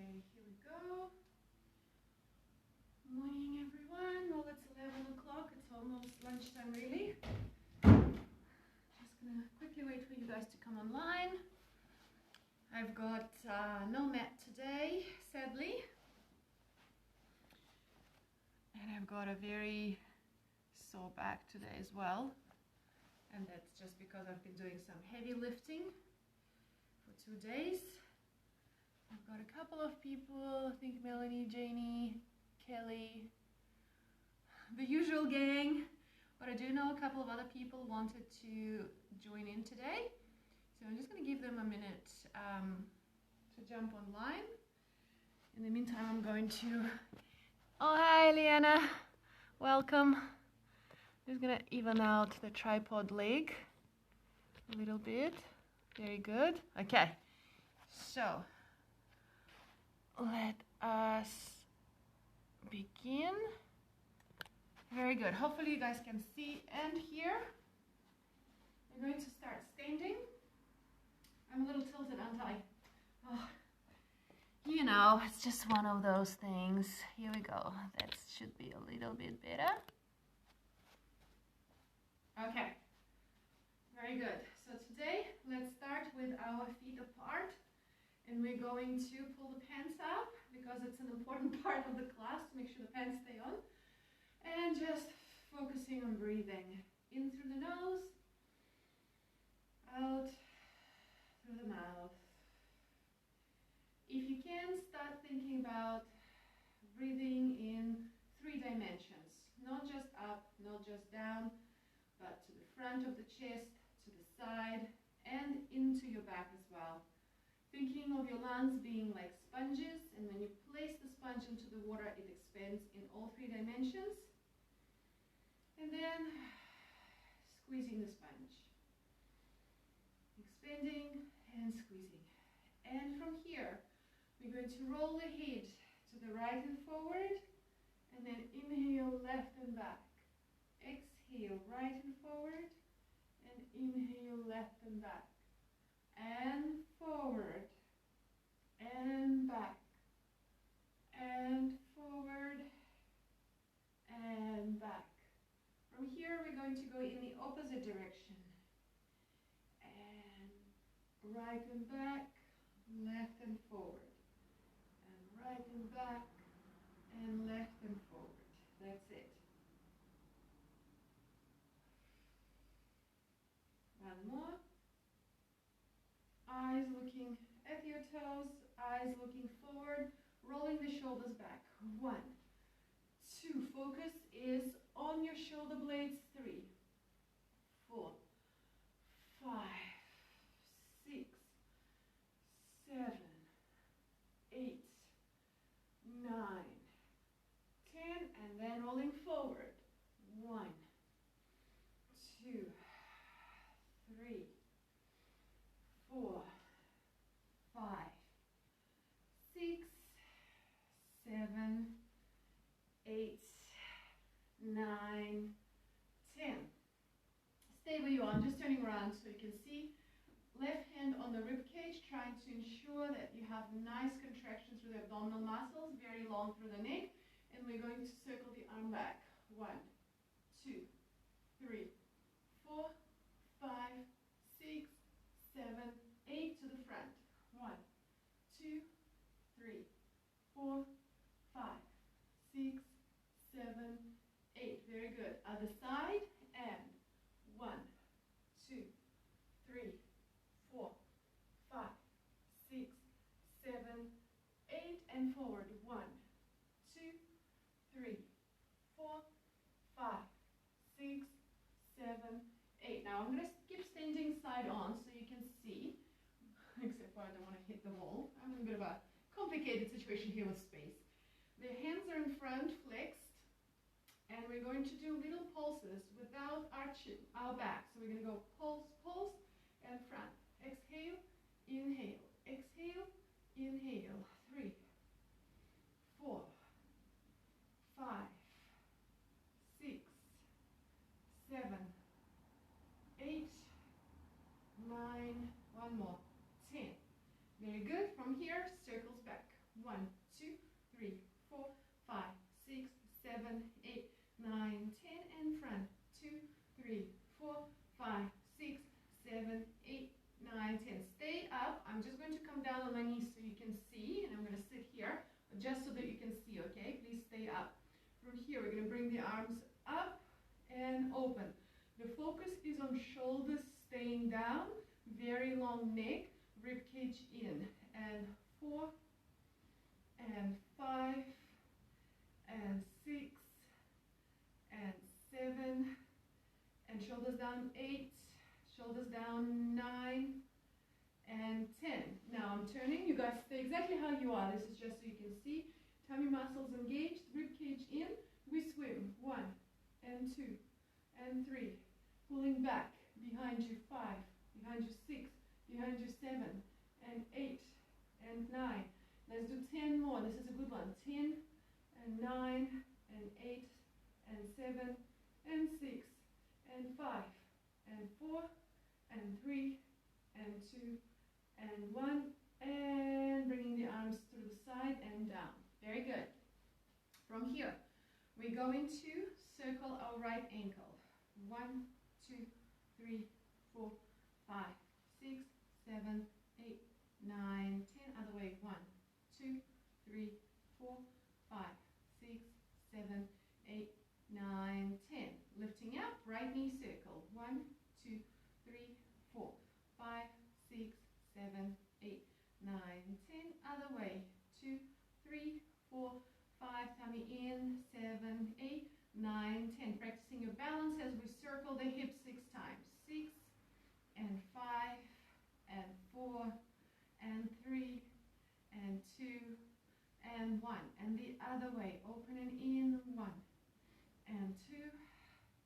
Okay, here we go. Morning everyone. Well, it's 11 o'clock. It's almost lunchtime really. Just gonna quickly wait for you guys to come online. I've got no mat today, sadly. And I've got a very sore back today as well. And that's just because I've been doing some heavy lifting for 2 days. I've got a couple of people, I think Melanie, Janie, Kelly, the usual gang, but I do know a couple of other people wanted to join in today. So I'm just going to give them a minute to jump online. In the meantime, I'm going to... Oh, hi, Liana. Welcome. I'm just going to even out the tripod leg a little bit. Very good. Okay. So, let us begin. Very good. Hopefully you guys can see and hear. We're going to start standing. I'm a little tilted, aren't I? Oh, you know, it's just one of those things. Here we go. That should be a little bit better. Okay. Very good. So today, let's start with our feet apart. And we're going to pull the pants up because it's an important part of the class to make sure the pants stay on. And just focusing on breathing in through the nose, out through the mouth. If you can, start thinking about breathing in 3 dimensions. Not just up, not just down, but to the front of the chest, to the side, and into your back as well. Thinking of your lungs being like sponges, and when you place the sponge into the water, it expands in all 3 dimensions. And then squeezing the sponge. Expanding and squeezing. And from here, we're going to roll the head to the right and forward, and then inhale left and back. Exhale right and forward, and inhale left and back. And forward, and back, and forward, and back. From here, we're going to go in the opposite direction. And right and back, left and forward. And right and back, and left and forward. That's it. One more. Eyes looking at your toes, eyes looking forward, rolling the shoulders back. 1, 2, focus is on your shoulder blades. 3, 4, 5, 6, 7, 8, 9, 10, and then rolling forward. 1, 2, 3, 4, 5, 6, 7, 8, 9, 10. Stay where you are. I'm just turning around so you can see. Left hand on the rib cage, trying to ensure that you have nice contractions through the abdominal muscles, very long through the neck. And we're going to circle the arm back. 1, 2, 3, 4, 5, 6, 7, 8 to the front. 1, 2, 3, 4, 5, 6, 7, 8. Very good. Other side, and 1, 2, 3, 4, 5, 6, 7, 8, and forward. 1, 2, 3, 4, 5, 6, 7, 8. Now I'm going to skip standing side on so you can see, except for I don't want to hit the wall. I'm in a bit of a complicated situation here with space. The hands are in front, flexed, and we're going to do little pulses without arching our back. So we're going to go pulse, pulse, and front. Exhale, inhale, exhale, inhale. 3, 4, 5, 6, 7, 8, 9, one more, 10. Very good. From here, circles back. 1, 2, 3, 4, 5, 6, 7, 8, 9, 10, and front. 2, 3, 4, 5, 6, 7, 8, 9, 10. Stay up. I'm just going to come down on my knees so you can see, and I'm going to sit here just so that you can see, okay? Please stay up. From here, we're going to bring the arms up and open. The focus is on shoulders staying down, very long neck, rib cage in, and 4, and 5, and 6, and 7, and shoulders down 8, shoulders down 9, and 10. Now I'm turning. You guys stay exactly how you are. This is just so you can see. Tummy muscles engaged, rib cage in. We swim. 1, and 2, and 3. Pulling back. Behind you 5, behind you 6, behind you 7, and 8, and 9. Let's do 10 more. This is a good one. 10, and 9, and 8, and 7, and 6, and 5, and 4, and 3, and 2, and 1, and bringing the arms to the side and down. Very good. From here, we're going to circle our right ankle. 1, 2, 3, 4, 5, 6, 7, 8, 9, 10. Other way. 1, 2, 3, 4, 5, 6, 7, 8, 9, 10. Lifting up, right knee circle. 1, 2, 3, 4, 5, 6, 7, 8, 9, 10. Other way. 2, 3, 4, 5. Tummy in. 7, 8, 9, 10. Practicing your balance as we circle the hips 6 times. 6, and 5, and 4, and 3, and 2, and 1. And the other way. Open and in. 1, and 2,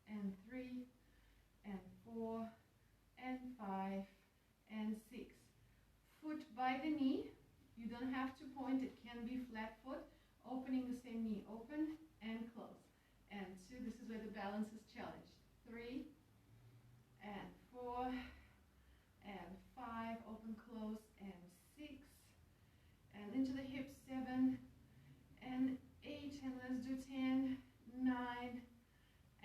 and 3, and 4, and 5, and 6. Foot by the knee. You don't have to point. It can be flat foot. Opening the same knee. Open and close. And 2. This is where the balance is challenged. 3, and 4, and 5. Open, close, and 6. And into the hips. 7, and 8. And let's do 10, 9,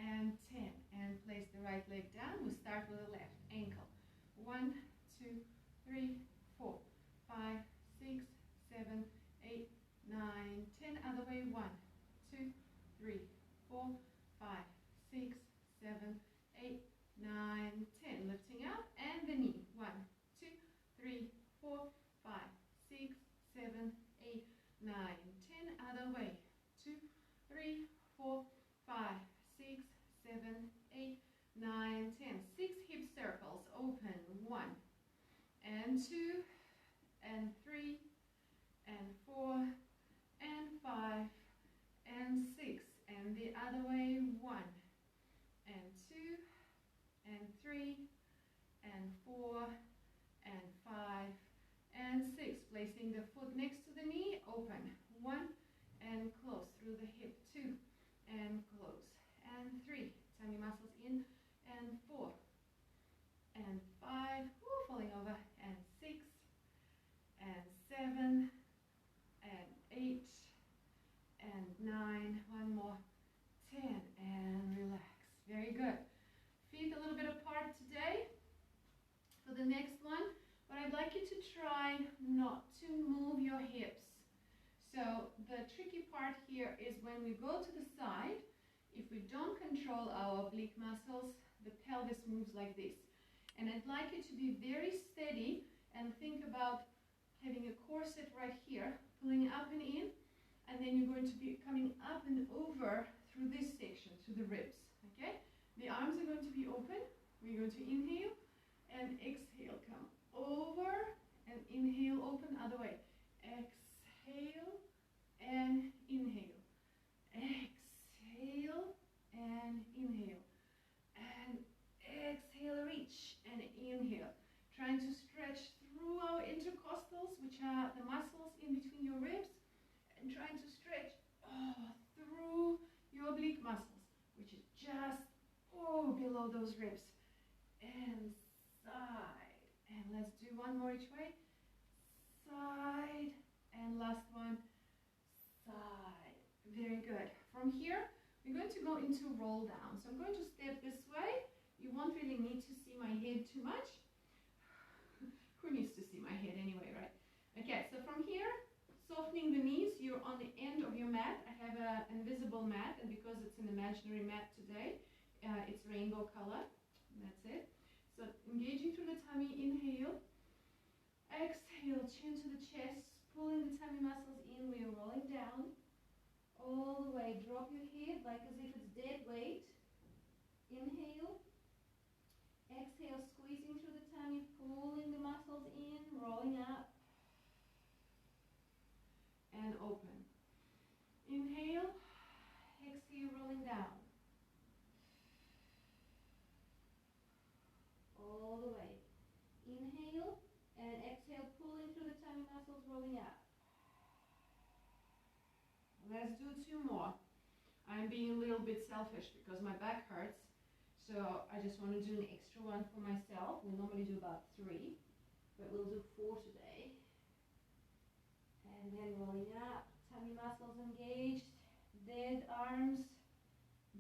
and 10. And place the right leg down. We start with the left ankle. 1, 2, 3, 4, 5, 6, 7, 8, 9, 10. Other way. 1, 2, 3, 4, 5, 6, 7, 8, 9, 10. Lifting up and the knee. 1, 2, 3, 4, 5, 6, 7, 8, 9, 10. Other way. 2, 3, 4, 5, 6, 7, 8, 9, 10. 6 hip circles. Open. 1, and 2, and 3, and 4, and 5, and 6. And the other way. 1, and 2, and 3, and 4, and 5, and 6. Placing the foot next to the knee. Open. 1, and close through the hip. 2, and close. And 3. Tummy muscles in. And 4, and 5. Falling over. And 6, and 7, and 8, and 9. One more. 10. And relax. Very good. Feet a little bit apart today. For the next one, but I'd like you to try not to move your hips. So the tricky part here is when we go to the side, if we don't control our oblique muscles, the pelvis moves like this. And I'd like you to be very steady and think about having a corset right here, pulling up and in, and then you're going to be coming up and over through this section, through the ribs, okay? The arms are going to be open. We're going to inhale and exhale. Come over and inhale, open, other way. Exhale and inhale. Exhale and inhale. And exhale, reach and inhale. Trying to stretch through our intercostals, which are the muscles in between your ribs, and trying to stretch through your oblique muscles, which is just below those ribs. And side. And let's do one more each way. Side and And last one, side. Very good. From here, we're going to go into roll down. So I'm going to step this way. You won't really need to see my head too much. Who needs to see my head anyway, right? Okay, so from here, softening the knees, you're on the end of your mat. I have an invisible mat, and because it's an imaginary mat today, it's rainbow color. That's it. So engaging through the tummy, inhale. Exhale, chin to the chest, pulling the tummy muscles in. We are rolling down. All the way, drop your head like as if it's dead weight. Inhale. Exhale, squeezing through the tummy, pulling the muscles in, rolling up. And open. Inhale. Exhale, rolling down. All the way. Inhale and exhale, pulling through the tummy muscles, rolling up. Let's do 2 more. I'm being a little bit selfish because my back hurts. So I just want to do an extra one for myself. We normally do about 3, but we'll do 4 today. And then rolling up, tummy muscles engaged, dead arms,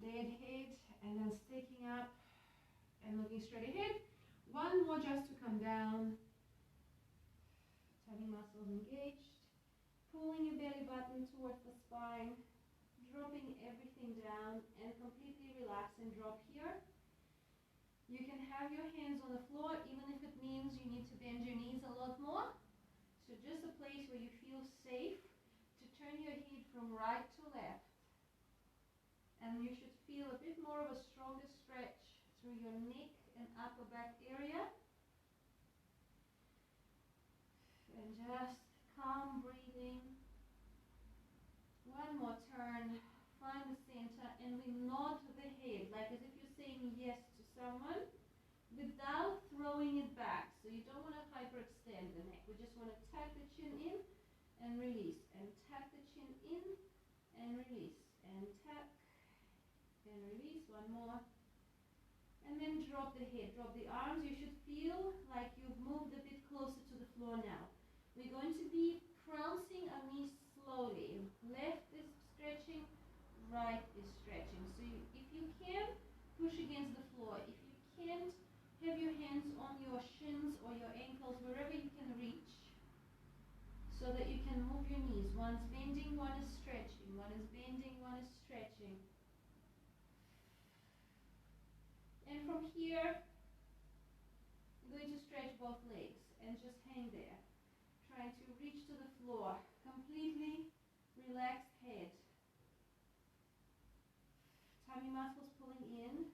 dead head, and then sticking up and looking straight ahead. 1 more just to come down. Tummy muscles engaged, pulling your belly button towards the spine, dropping everything down and completely relax and drop here. You can have your hands on the floor, even if it means you need to bend your knees a lot more. So just a place where you feel safe to turn your head from right to left. And you should feel a bit more of a stronger stretch through your neck and upper back area. And just calm breathing. 1 more turn. Find the center and we nod the head like as if you're saying yes to someone without throwing it back. So you don't want to hyperextend the neck. We just want to tuck the chin in and release. And tuck the chin in and release. And tuck and release. 1 more. And then drop the head. Drop the arms. You should feel like you've moved a bit closer to the floor now. We're going to be pronouncing our knees slowly. Left is stretching, right is stretching. So if you can, push against the floor. If you can't, have your hands on your shins or your ankles, wherever you can reach, so that you can move your knees. One's bending, one is stretching. One is bending, one is stretching. And from here, you're going to stretch both legs and just hang there. Trying to reach to the floor. Completely relaxed head. Tummy muscles pulling in.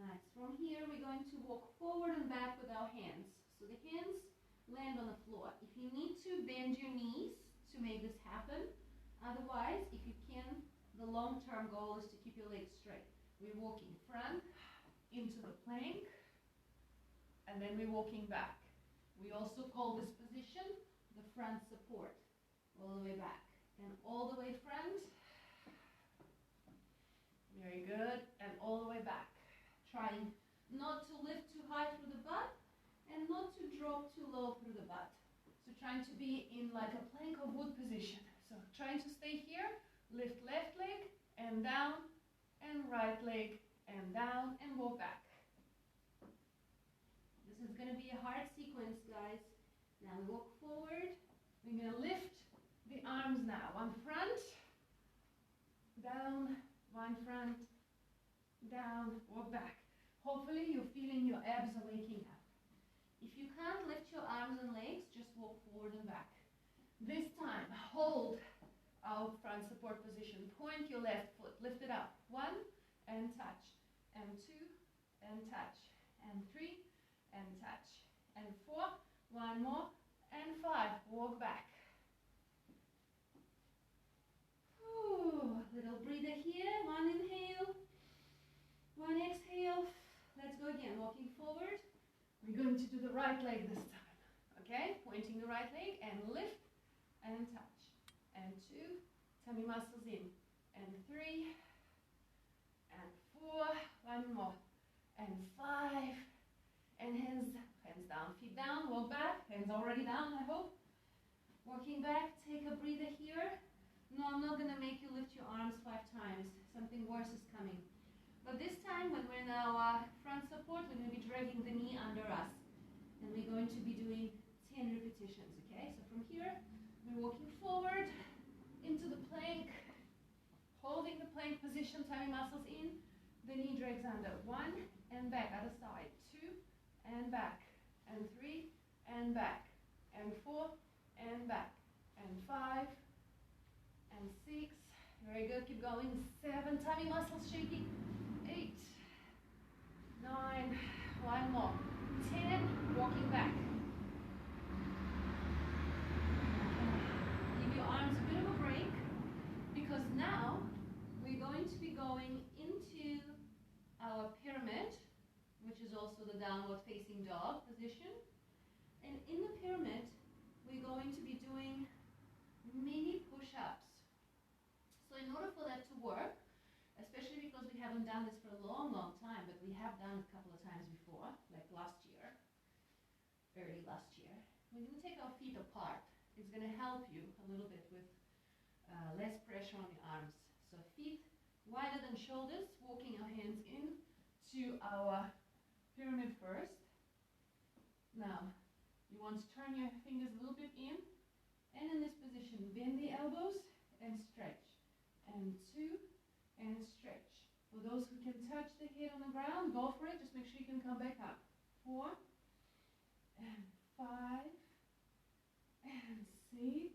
Nice. From here, we're going to walk forward and back with our hands. So the hands land on the floor. If you need to, bend your knees to make this happen. Otherwise, if you can, the long-term goal is to keep your legs straight. We're walking front into the plank, and then we're walking back. We also call this position the front support. All the way back and all the way front. Very good. And all the way back. Trying not to lift too high through the butt and not to drop too low through the butt. So trying to be in like a plank of wood position. So trying to stay here, lift left leg and down, and right leg and down, and walk back. This is going to be a hard sequence, guys. Now we walk forward. We're going to lift the arms now. One front, down, one front, down, walk back. Hopefully you're feeling your abs are waking up. If you can't lift your arms and legs, just walk forward and back. This time, hold our front support position. Point your left foot, lift it up. 1 and touch, and 2 and touch, and 3 and touch, and 4, 1 more, and 5. Walk back. Ooh, little breather here. 1 inhale, 1 exhale. Let's go again. Walking forward. We're going to do the right leg this time. Okay? Pointing the right leg and lift and touch. And 2, tummy muscles in, and 3, and 4, one more, and 5, and hands down, feet down, walk back, hands already down, I hope. Walking back, take a breather here. No, I'm not going to make you lift your arms 5 times. Something worse is coming. But this time, when we're in our front support, we're going to be dragging the knee under us. And we're going to be doing 10 repetitions, okay? So from here, we're walking forward into the plank, holding the plank position, tummy muscles in, the knee drags under. 1, and back, other side. 2, and back. And 3, and back. And 4, and back. And 5, and 6. Very good, keep going. 7, tummy muscles shaking. 8, 9, one more. 10, walking back. Give your arms a bit of a break, because now we're going to be going into our pyramid, which is also the downward facing dog position. And in the pyramid, we're going to be doing mini push-ups. So in order for that to work, especially because we haven't done this for a long time, but we have done it a couple of times before, like last year, early last year, we're going to take our feet apart. It's going to help you a little bit with less pressure on the arms. So feet wider than shoulders, walking our hands in to our pyramid first. Now, you want to turn your fingers a little bit in, and in this position, bend the elbows and stretch. And 2, and stretch. For those who can touch the head on the ground, go for it. Just make sure you can come back up. 4, and 5, and 6,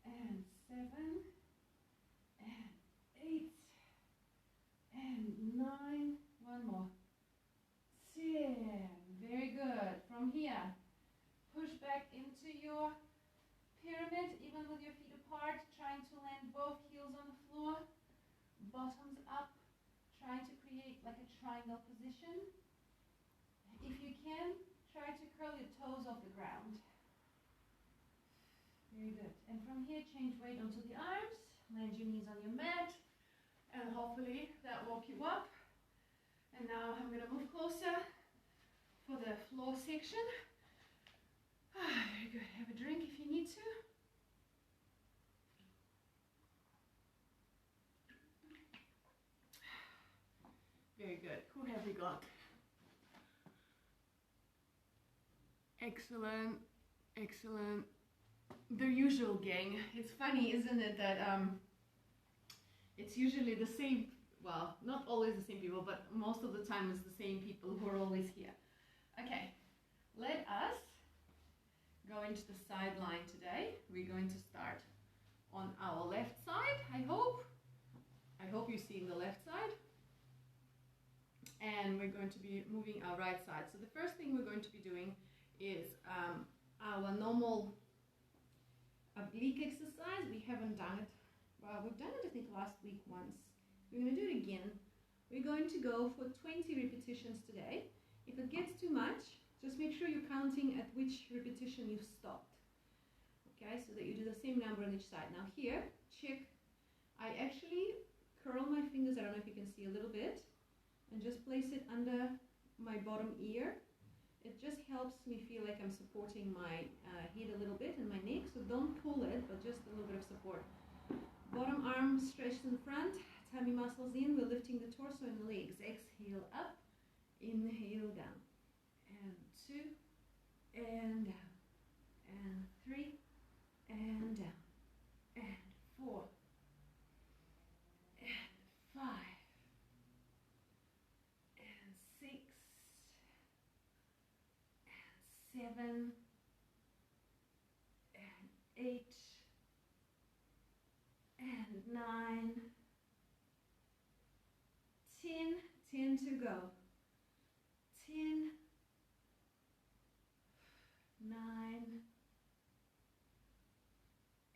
and 7, and 8, and 9. One more. 10. Very good. From here, push back into your pyramid, even with your feet apart, trying to land both heels on the floor, bottoms up, trying to create like a triangle position. If you can, try to curl your toes off the ground. Very good. And from here, change weight onto the arms, land your knees on your mat, and hopefully that woke you up. And now I'm going to move closer for the floor section. Very good. Have a drink if you need to. Very good. Who have we got? Excellent. Excellent. The usual gang. It's funny, isn't it, that it's usually the same, well, not always the same people, but most of the time it's the same people who are always here. Okay, let us go into the sideline today. We're going to start on our left side, I hope. I hope you're seeing the left side. And we're going to be moving our right side. So the first thing we're going to be doing is our normal oblique exercise. We haven't done it. Well, we've done it, I think, last week once. We're going to do it again. We're going to go for 20 repetitions today. If it gets too much, just make sure you're counting at which repetition you've stopped. Okay, so that you do the same number on each side. Now here, check. I actually curl my fingers, I don't know if you can see a little bit, and just place it under my bottom ear. It just helps me feel like I'm supporting my head a little bit and my neck, so don't pull it, but just a little bit of support. Bottom arm stretched in front, tummy muscles in, we're lifting the torso and the legs. Exhale up, inhale down, and 2, and down, and 3, and down, and 4, and 5, and 6, and 7, and 8, and 9, 10, 10 to go. 10, 9,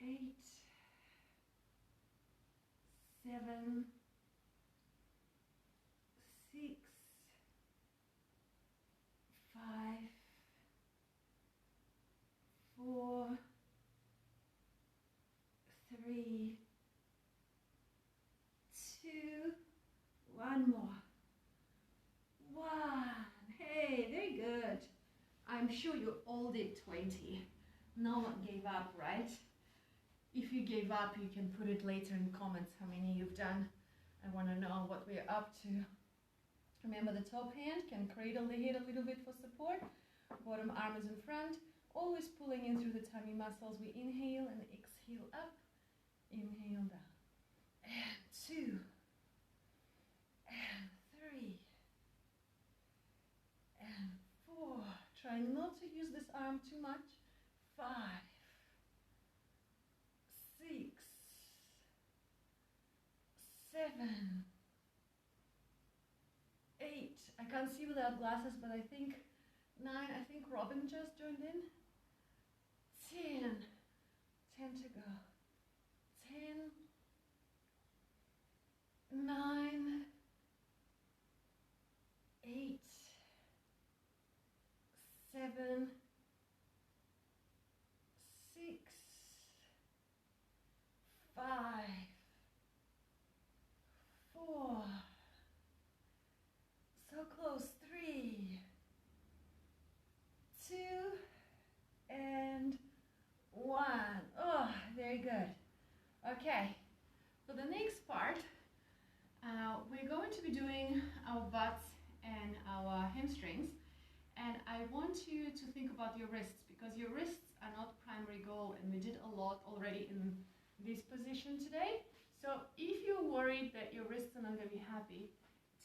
8, 7, 6, 5, 4, 3, one more. One. Hey, very good. I'm sure you all did 20. No one gave up, right? If you gave up, you can put it later in comments how many you've done. I want to know what we're up to. Remember, the top hand can cradle the head a little bit for support. Bottom arm is in front. Always pulling in through the tummy muscles. We inhale and exhale up. Inhale down. And 2. And 3. And 4. Trying not to use this arm too much. 5. 6. 7. 8. I can't see without glasses, but I think 9. I think Robin just joined in. 10. 10 to go. 10. 9. 8. 7. 6. 5. 4. So close. 3. 2. And 1. Oh, very good. Okay. For the next part, we're going to be doing our butts and our hamstrings. And I want you to think about your wrists, because your wrists are not primary goal, and we did a lot already in this position today. So if you're worried that your wrists are not going to be happy,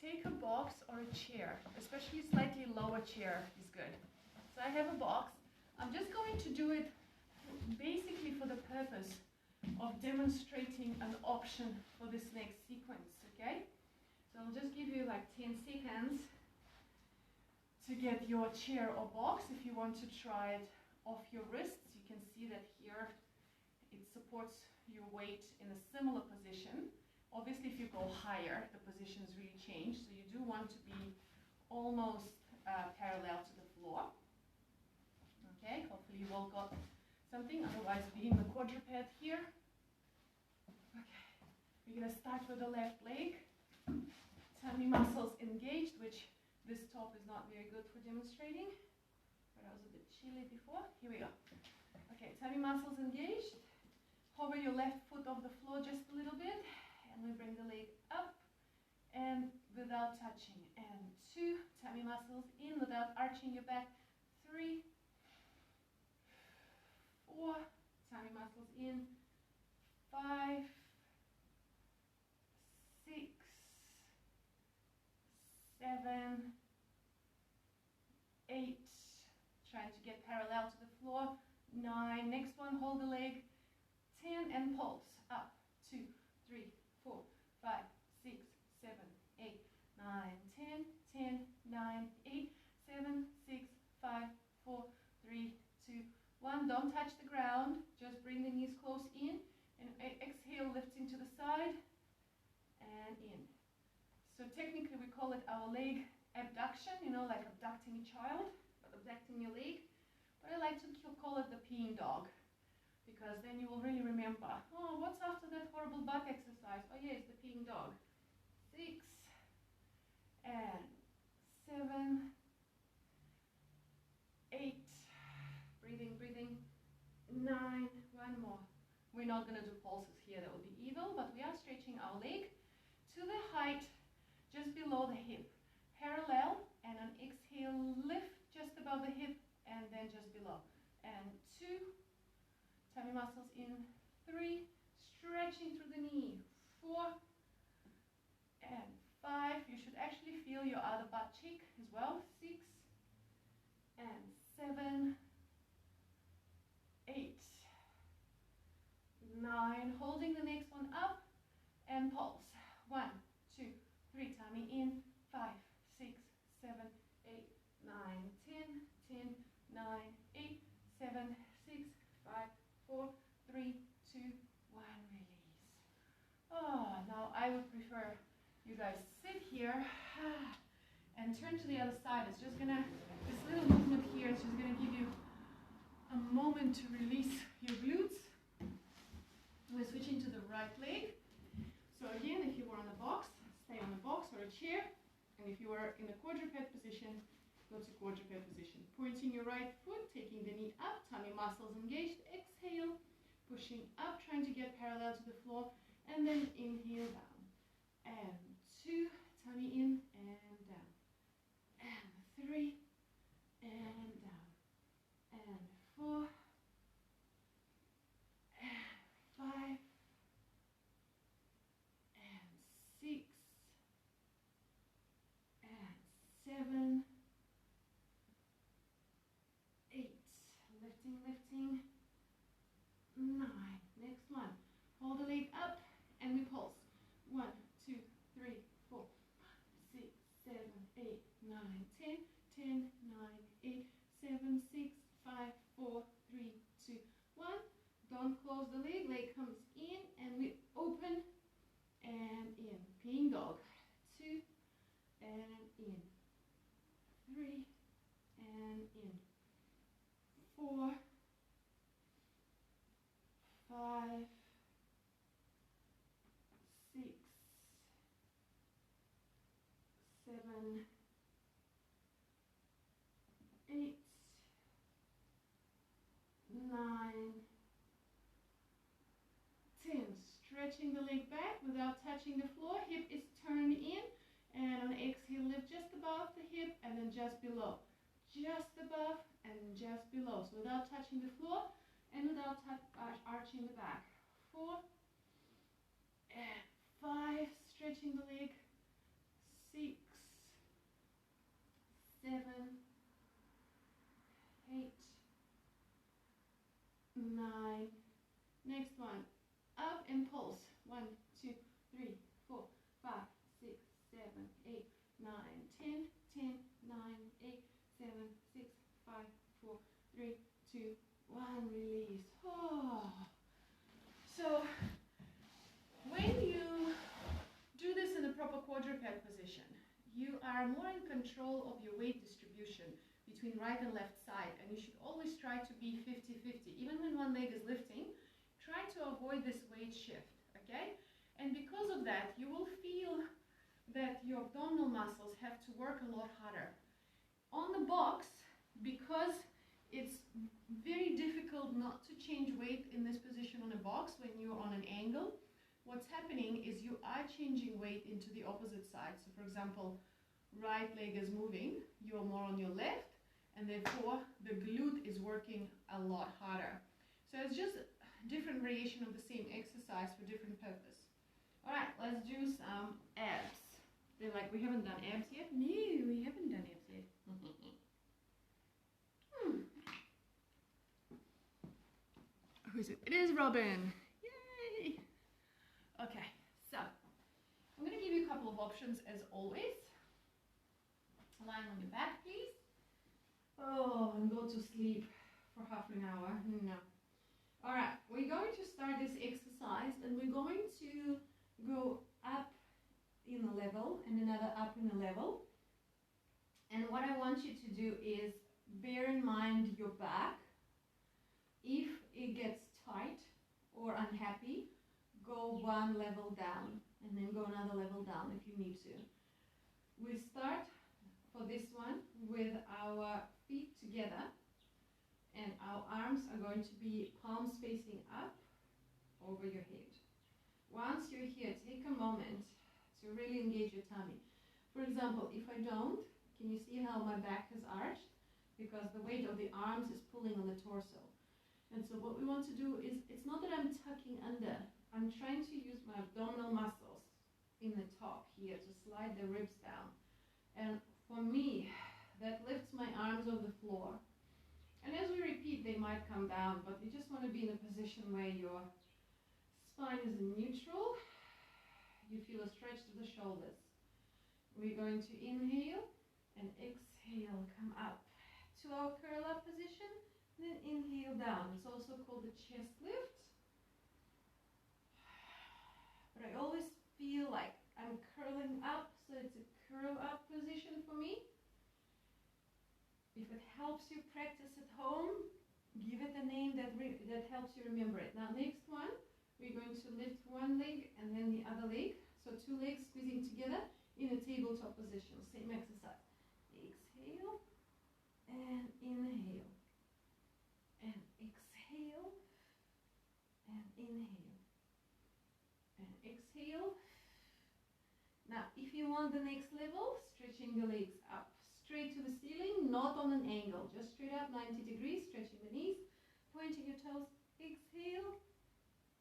take a box or a chair, especially a slightly lower chair is good. So I have a box. I'm just going to do it basically for the purpose of demonstrating an option for this next sequence, okay? So I'll just give you like 10 seconds to get your chair or box. If you want to try it off your wrists, you can see that here it supports your weight in a similar position. Obviously, if you go higher, the positions really change, so you do want to be almost parallel to the floor. Okay, hopefully you all got something, otherwise be in the quadruped here. Okay, we're going to start with the left leg. Tummy muscles engaged, which this top is not very good for demonstrating, but I was a bit chilly before. Here we go. Okay, tummy muscles engaged. Hover your left foot off the floor just a little bit, and we bring the leg up and without touching. And 2, tummy muscles in without arching your back. 3, 4, tummy muscles in. 5, 6, 7, 8, trying to get parallel to the floor. 9, next one, hold the leg. 10 and pulse up. 2, 3, 4, 5, 6, 7, 8, 9, 10, 10, 9, 8, 7, 6, 5, 4, 3, 2, 1. Don't touch the ground, just bring the knees close in, and exhale, lifting to the side and in. So technically we call it our leg abduction, you know, like abducting a child, but abducting your leg. But I like to call it the peeing dog, because then you will really remember, oh, what's after that horrible butt exercise? Oh yeah, it's the peeing dog. 6 and 7, 8, breathing, breathing. 9, one more. We're not going to do pulses here, that would be evil, but we are stretching our leg to the height just below the hip, parallel, and an exhale, lift just above the hip, and then just below. And 2, tummy muscles in. 3, stretching through the knee. 4 and 5. You should actually feel your other butt cheek as well. 6 and 7, 8, 9. Holding the next one up and pulse. 1, 2, 3. Tummy in. 5, 6, 7, 8, 9, 10, 10, 9, 8, 7, 6, 5, 4, 3, 2, 1. Release. Oh, now I would prefer you guys sit here and turn to the other side. It's just gonna, this little movement here is just gonna give you a moment to release your glutes. We're switching to the right leg. So again, if you were on the box, stay on the box, or a chair, and if you are in a quadruped position, go to quadruped position. Pointing your right foot, taking the knee up, tummy muscles engaged. Exhale, pushing up, trying to get parallel to the floor, and then inhale down. And 2, tummy in and down. And 3, and down. And 4, and 5, and 6, and 7, 8, lifting, 9, next one, hold the leg up, and we pulse, 1, 2, 3, 4, 5, 6, 7, 8, 9, 10, 10, 9, 8, 7, 6, 5, 4, 3, 2, 1, don't close the leg, leg comes in, and we open, and in, peeing dog, 2, and in, 3, and in, 4, 5, 6, 7, 8, 9, 10. Stretching the leg back without touching the floor. Hip is turned in, and on exhale, lift just above the hip and then just below. Just above and just below. So without touching the floor and without arching the back. 4 and 5. Stretching the leg. 6, 7, 8, 9. Next one. Up and pulse. 1, 2, 3, 4, 5, 6, 7, 8, 9, 10, 10, 9, 8, 7, 6, 5, 4, 3, 2, 1. Release. Oh. So when you do this in the proper quadruped position, you are more in control of your weight distribution between right and left side, and you should always try to be 50-50. Even when one leg is lifting, try to avoid this weight shift, okay? And because of that, you will feel that your abdominal muscles have to work a lot harder. On the box, because it's very difficult not to change weight in this position on a box when you're on an angle, what's happening is you are changing weight into the opposite side. So for example, right leg is moving, you're more on your left, and therefore the glute is working a lot harder. So it's just different variation of the same exercise for different purpose. All right, let's do some abs. They're like, we haven't done abs yet? No, we haven't done abs yet. Who's it? It is Robin. Yay! Okay, so I'm going to give you a couple of options as always. Lying on your back, please. Oh, and go to sleep for half an hour. No. All right, we're going to start this exercise, and we're going to go up in a level and another up in a level. And what I want you to do is bear in mind your back. If it gets tight or unhappy, go one level down and then go another level down if you need to. We start for this one with our feet together, and our arms are going to be palms facing up over your head. Once you're here, take a moment to really engage your tummy. For example, if I don't, can you see how my back has arched? Because the weight of the arms is pulling on the torso. And so what we want to do is, it's not that I'm tucking under, I'm trying to use my abdominal muscles in the top here to slide the ribs down. And for me, that lifts my arms off the floor. And as we repeat, they might come down, but you just want to be in a position where your spine is neutral. You feel a stretch to the shoulders. We're going to inhale and exhale, come up to our curl up position, then inhale down. It's also called the chest lift. But I always feel like I'm curling up, so it's a curl up position for me. If it helps you practice at home, give it a name that helps you remember it. Now next one, we're going to lift one leg and then the other leg. So two legs squeezing together, in a tabletop position. Same exercise. Exhale and inhale. And exhale and inhale. And exhale. Now, if you want the next level, stretching the legs up straight to the ceiling, not on an angle, just straight up 90 degrees, stretching the knees, pointing your toes. Exhale,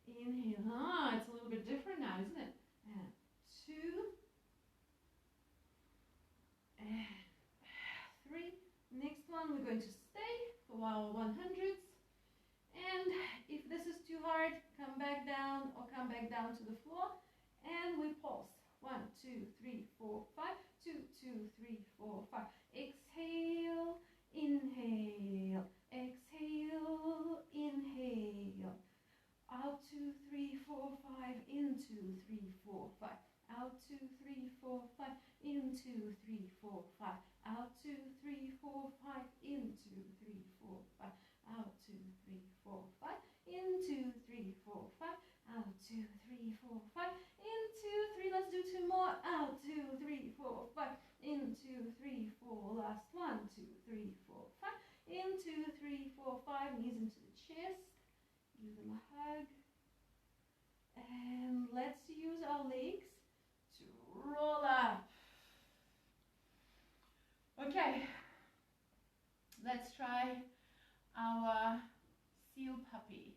inhale. Ah, it's a little bit different now, isn't it? And 2, and 3. Next one, we're going to stay for our 100s. And if this is too hard, come back down or come back down to the floor, and we pulse. 1, 2, 3, 4, 5. 2, 2, 3, 4, 5. Exhale, inhale. Exhale, inhale. Out 2, 3, 4, 5. In 2, 3, 4, 5. Out 2, 3, 4, 5. In 2, 3, 4, 5. Out 2, 3, 4, 5. In 2, 3, 4, 5. Out 2, 3, 4, 5. In 2, 3, 4, 5. Out 2, 3, 4, 5. In 2, 3. Let's do 2 more. Out 2, 3, 4, 5. In 2, 3, 4. Last one. 2, 3, 4, 5. In 2, 3, 4, 5. Knees into the chest. Give them a hug. And let's use our legs to roll up. Okay. Let's try our seal puppy.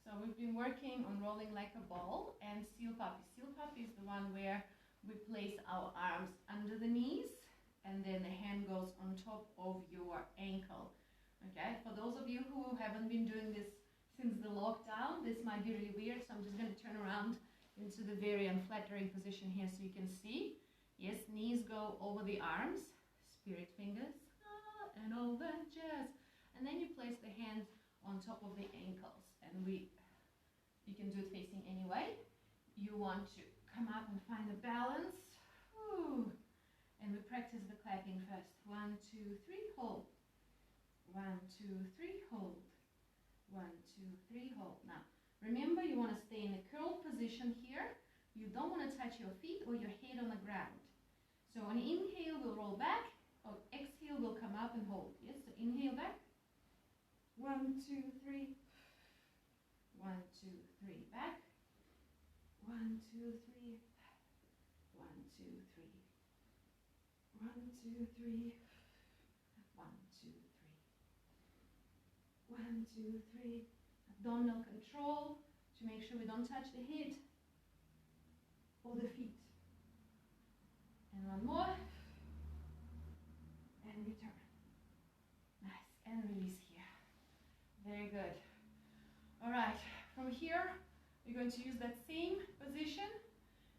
So we've been working on rolling like a ball and seal puppy. Seal puppy is the one where we place our arms under the knees and then the hand goes on top of your ankle. Okay, for those of you who haven't been doing this since the lockdown, this might be really weird, so I'm just going to turn around into the very unflattering position here so you can see. Yes, knees go over the arms, spirit fingers, and all that jazz. And then you place the hands on top of the ankles, and you can do it facing anyway. You want to come up and find a balance. Whew. And we practice the clapping first. 1, 2, 3, hold. 1, 2, 3, hold. 1, 2, 3, hold. Now, remember you want to stay in a curled position here. You don't want to touch your feet or your head on the ground. So on inhale, we'll roll back. On exhale, we'll come up and hold. Yes, so inhale back. 1, 2, 3. 1, 2, 3, back. 1, 2, 3. 1, 2, 3. 1, 2, 3. 1, 2, 3. 1, 2, 3. Abdominal control to make sure we don't touch the head or the feet. And one more. And return. Nice. And release here. Very good. All right. From here, we're going to use that same position.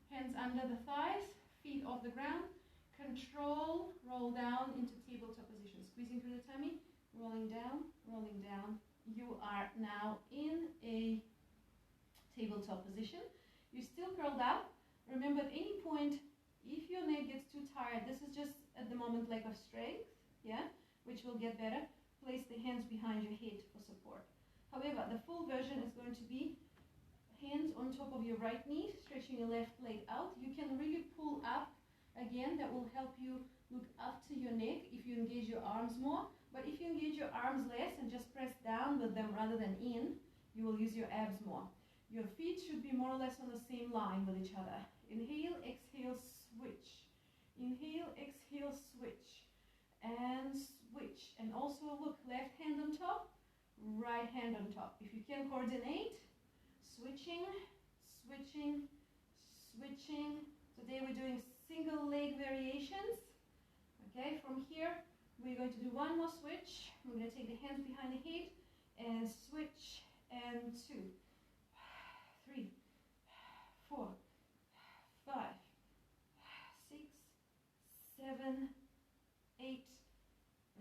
Hands under the thighs, feet off the ground. Control, roll down into tabletop position. Squeezing through the tummy, rolling down, rolling down. You are now in a tabletop position. You're still curled up. Remember, at any point, if your neck gets too tired, this is just at the moment leg of strength, yeah, which will get better. Place the hands behind your head for support. However, the full version is going to be hands on top of your right knee, stretching your left leg out. You can really pull up again. That will help you look up to your neck if you engage your arms more. But if you engage your arms less and just press down with them rather than in, you will use your abs more. Your feet should be more or less on the same line with each other. Inhale, exhale, switch. Inhale, exhale, switch. And switch. And also look, left hand on top, right hand on top. If you can coordinate, switching, switching, switching. Today we're doing single leg variations. Okay, from here we're going to do one more switch. I'm going to take the hands behind the head and switch, and 2, 3, 4, 5, 6, 7, 8,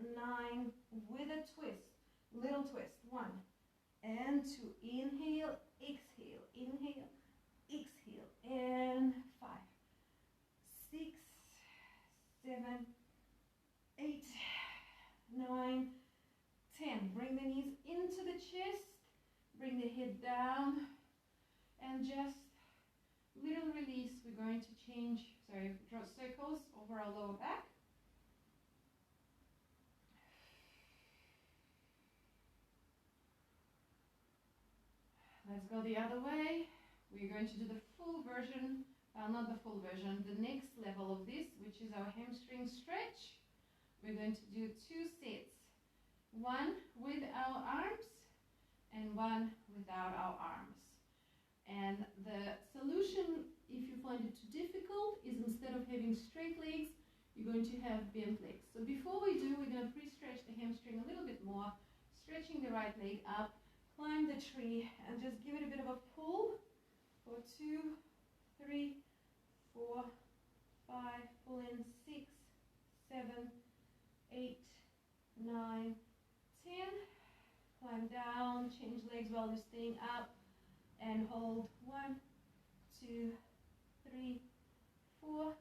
9, with a twist, little twist. 1 and 2. Inhale, exhale, inhale, exhale, and 5, 6, 7, 8, 9, 10. Bring the knees into the chest, bring the head down, and just little release. We're going to draw circles over our lower back. Let's go the other way. We're going to do the full version, not the full version, the next level of this, which is our hamstring stretch. We're going to do 2 sets, one with our arms and one without our arms. And the solution, if you find it too difficult, is instead of having straight legs, you're going to have bent legs. So before we do, we're going to pre-stretch the hamstring a little bit more, stretching the right leg up, climb the tree, and just give it a bit of a pull for 2, 3, 4, 5, pull in 6, 7, 8, 9, 10. Climb down, change legs while you're staying up, and hold 1, 2, 3, 4.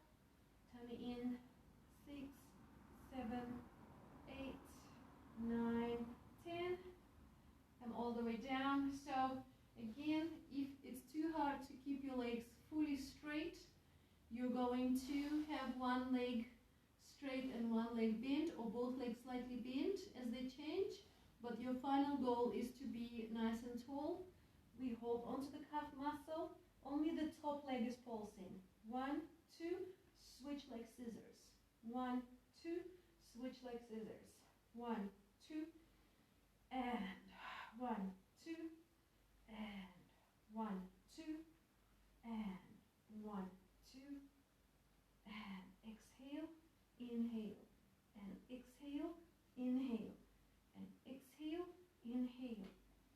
Tummy in 6, 7, 8, 9, 10. Come all the way down. So again, if it's too hard to keep your legs fully straight, you're going to have one leg straight and one leg bent, or both legs slightly bent as they change. But your final goal is to be nice and tall. We hold onto the calf muscle. Only the top leg is pulsing. 1, 2, switch like scissors. 1, 2, switch like scissors. 1, 2, and 1, 2, and 1, 2, and 1, 2, and exhale, inhale, and exhale, inhale, and exhale, inhale,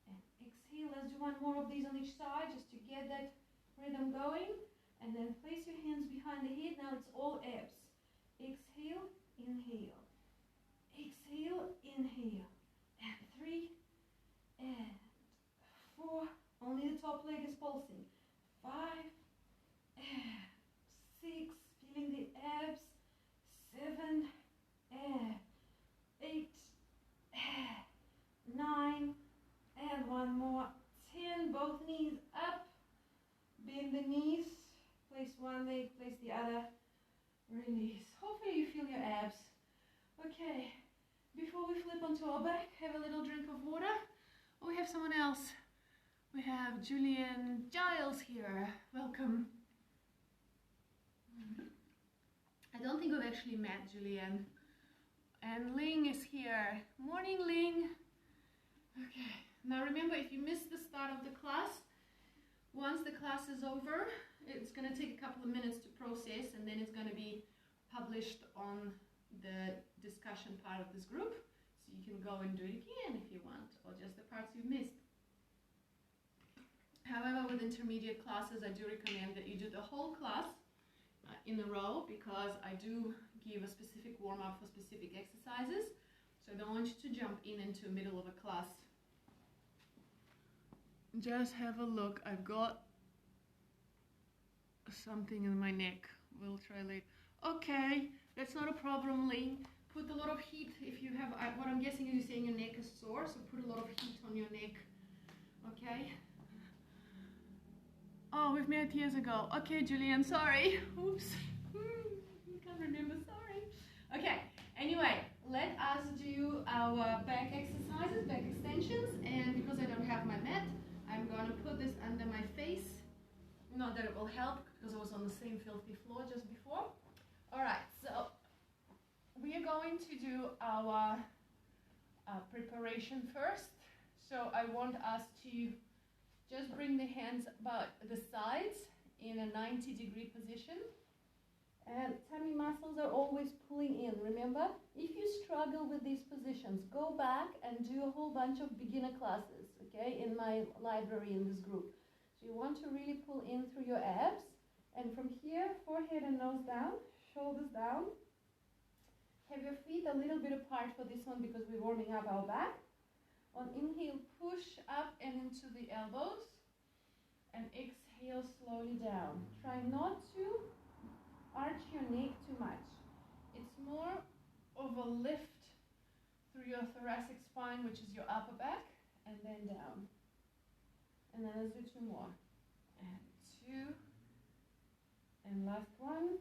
and exhale. Let's do one more of these on each side just to get that rhythm going. And then place your hands behind the head. Now it's all abs. Exhale, inhale, exhale, inhale, and 3, and 4, only the top leg is pulsing, 5, and 6, feeling the abs, 7, and 8, and 9, and one more, 10, both knees up, bend the knees, place one leg, place the other, release. Hopefully you feel your abs. Okay, before we flip onto our back, have a little drink of water. Oh, we have someone else. We have Julian Giles here. Welcome. I don't think we've actually met Julian. And Ling is here. Morning, Ling. Okay, now remember, if you missed the start of the class, once the class is over, it's going to take a couple of minutes to process, and then it's going to be published on the discussion part of this group. So you can go and do it again if you want, or just the parts you missed. However, with intermediate classes, I do recommend that you do the whole class in a row, because I do give a specific warm-up for specific exercises. So I don't want you to jump into the middle of a class. Just have a look. I've got something in my neck. We'll try later. Okay, that's not a problem, Ling. Put a lot of heat if you have, what I'm guessing is you're saying your neck is sore, so put a lot of heat on your neck. Okay? Oh, we've met years ago. Okay, Julian, sorry. Oops. I can't remember, sorry. Okay, anyway, let us do our back exercises, back extensions, and because I don't have my mat, I'm going to put this under my face. Not that it will help, because I was on the same filthy floor just before. Alright, so we are going to do our preparation first. So I want us to just bring the hands about the sides in a 90-degree position. And tummy muscles are always pulling in. Remember, if you struggle with these positions, go back and do a whole bunch of beginner classes, okay, in my library in this group. So you want to really pull in through your abs. And from here, forehead and nose down, shoulders down. Have your feet a little bit apart for this one because we're warming up our back. On inhale, push up and into the elbows. And exhale slowly down. Try not to arch your neck too much. It's more of a lift through your thoracic spine, which is your upper back, and then down. And then let's do 2 more. And 2, And last one.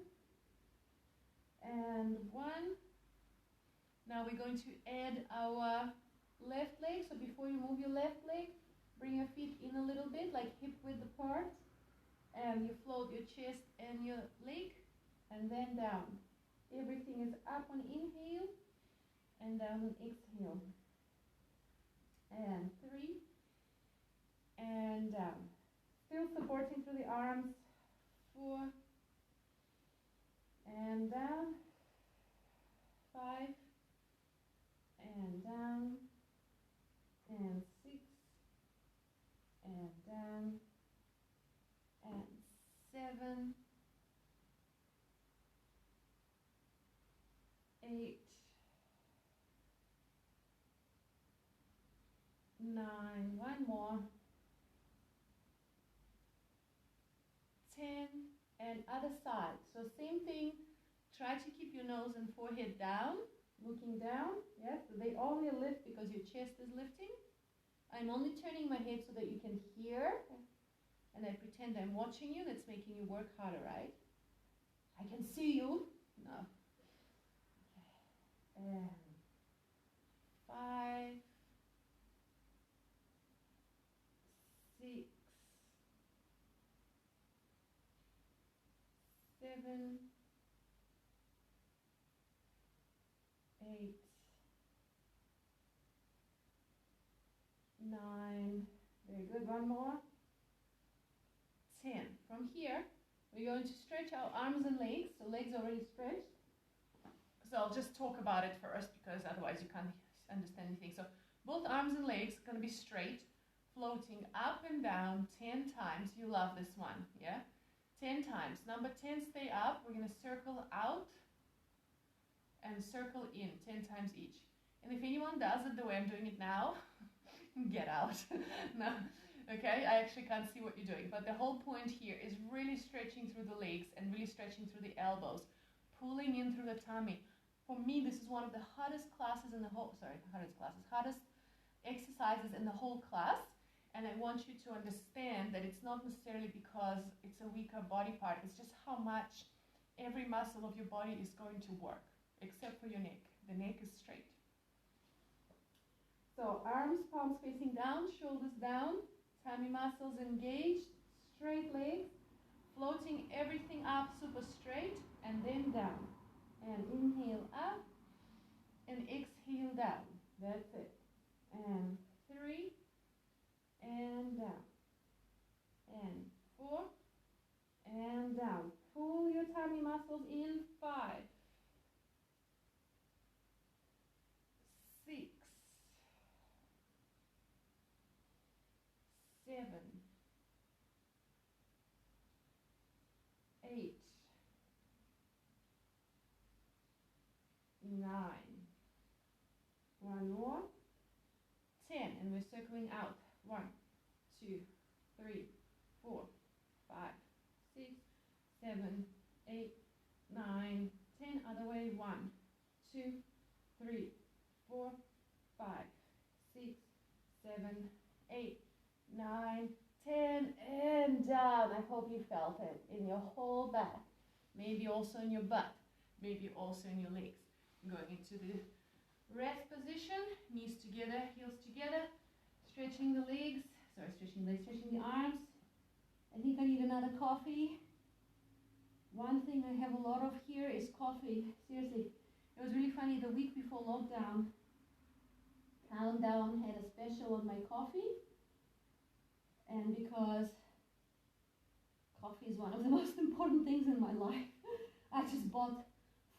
And one. Now we're going to add our left leg. So before you move your left leg, bring your feet in a little bit, like hip width apart. And you float your chest and your leg, and then down. Everything is up on inhale, and down on exhale. And 3, and down. Still supporting through the arms. 4, and down. 5, and down. And 6, and down. And 7, 8, 9, one more, 10, and other side. So same thing, try to keep your nose and forehead down, looking down. Yes, so they only lift because your chest is lifting. I'm only turning my head so that you can hear, and I pretend I'm watching you. That's making you work harder, right? I can see you. No. Okay. And 5, 6, 7, 8, 9. Very good. One more. 10. From here, we're going to stretch our arms and legs. So legs already stretched. So I'll just talk about it first because otherwise you can't understand anything. So both arms and legs are going to be straight, floating up and down 10 times. You love this one, yeah? 10 times. Number 10, stay up. We're going to circle out and circle in 10 times each. And if anyone does it the way I'm doing it now, get out. No, okay, I actually can't see what you're doing. But the whole point here is really stretching through the legs and really stretching through the elbows, pulling in through the tummy. For me, this is one of the hardest classes in the whole, hardest exercises in the whole class. And I want you to understand that it's not necessarily because it's a weaker body part. It's just how much every muscle of your body is going to work, except for your neck. The neck is straight. So arms, palms facing down, shoulders down, tummy muscles engaged, straight legs, floating everything up super straight, and then down. And inhale up, and exhale down. That's it. And 3, and down. And 4, and down. Pull your tummy muscles in. 5, 6, 7, 8, 9. One more. 10. And we're circling out. 1, 2, 3, 4, 5, 6, 7, 8, 9, 10. Other way. 1, 2, 3, 4, 5, 6, 7, 8, 9, 10, and down. I hope you felt it in your whole back, maybe also in your butt, maybe also in your legs. Going into the rest position, knees together, heels together, stretching the legs, stretching the arms. I think I need another coffee. One thing I have a lot of here is coffee. Seriously, it was really funny. The week before lockdown, Countdown had a special on my coffee. And because coffee is one of the most important things in my life, I just bought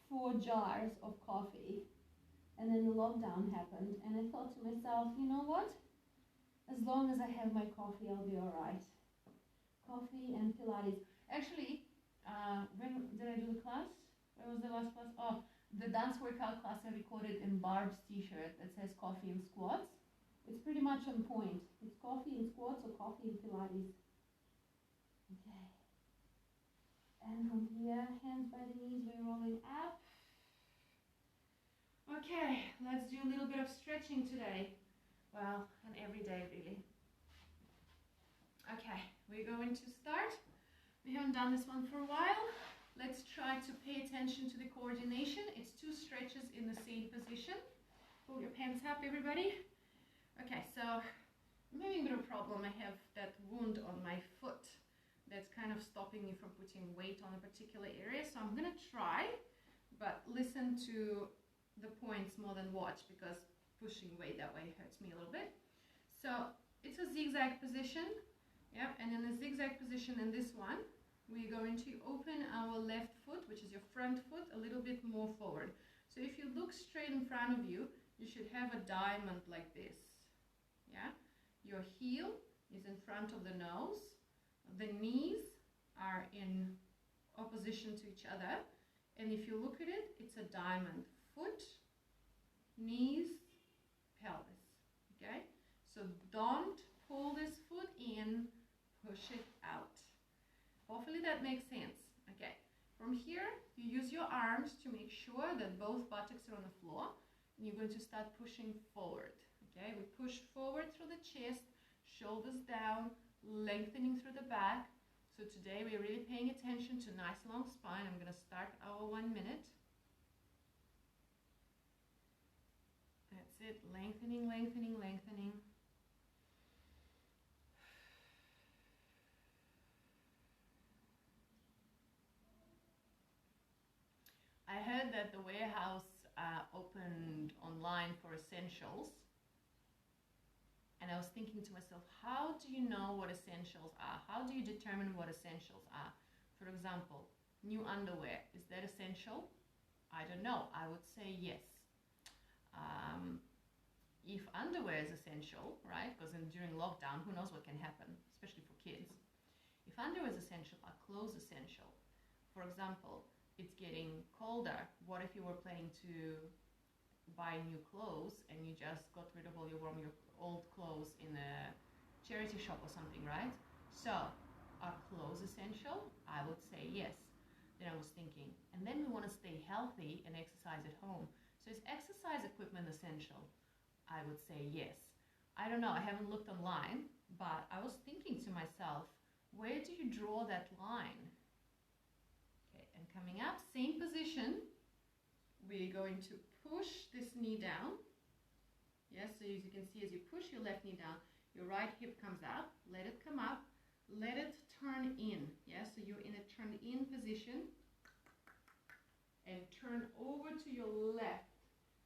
4 jars of coffee. And then the lockdown happened, and I thought to myself, you know what? As long as I have my coffee, I'll be all right. Coffee and Pilates. Actually, when did I do the class? When was the last class? Oh, the dance workout class I recorded in Barb's t-shirt that says coffee and squats. It's pretty much on point. It's coffee and squats or coffee and Pilates. Okay. And from here, hands by the knees, we're rolling up. Okay, let's do a little bit of stretching today. Well, and every day really. Okay, we're going to start We haven't done this one for a while. Let's try to pay attention to the coordination. It's 2 stretches in the same position. Pull your pants up, everybody. Okay, so I'm having a bit of a problem. I have that wound on my foot that's kind of stopping me from putting weight on a particular area. So I'm going to try, but listen to the points more than watch, because pushing weight that way hurts me a little bit. So it's a zigzag position. Yep, and in the zigzag position in this one, we're going to open our left foot, which is your front foot, a little bit more forward. So if you look straight in front of you, you should have a diamond like this. Yeah, your heel is in front of the nose. The knees are in opposition to each other. And if you look at it, it's a diamond. Foot, knees, pelvis. Okay, so don't pull this foot in, push it out. Hopefully that makes sense. Okay, from here, you use your arms to make sure that both buttocks are on the floor. And you're going to start pushing forward. Okay, we push forward through the chest, shoulders down, lengthening through the back. So today we're really paying attention to nice long spine. I'm going to start our 1 minute. That's it, lengthening, lengthening, lengthening. I heard that the warehouse opened online for essentials, and I was thinking to myself, how do you know what essentials are? How do you determine what essentials are? For example, new underwear, is that essential? I don't know. I would say yes. If underwear is essential, right, because during lockdown, who knows what can happen, especially for kids. If underwear is essential, are clothes essential? For example, it's getting colder. What if you were planning to buy new clothes and you just got rid of all your old clothes in a charity shop or something, right? So, are clothes essential? I would say yes. Then I was thinking, and then we want to stay healthy and exercise at home. So is exercise equipment essential? I would say yes. I don't know, I haven't looked online, but I was thinking to myself, where do you draw that line? And coming up, same position, we're going to push this knee down. Yes, so as you can see, as you push your left knee down, your right hip comes up, let it come up, let it turn in. Yes, so you're in a turn in position, and turn over to your left,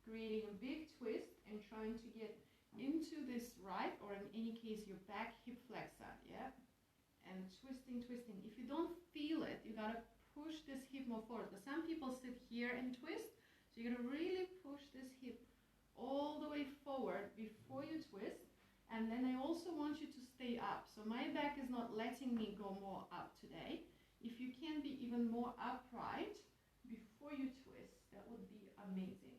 creating a big twist and trying to get into this right, or in any case, your back hip flexor, yeah? And twisting, twisting. If you don't feel it, you gotta push this hip more forward. But some people sit here and twist, so you're gonna really push this hip all the way forward before you twist. And then I also want you to stay up. So my back is not letting me go more up today. If you can be even more upright before you twist, that would be amazing.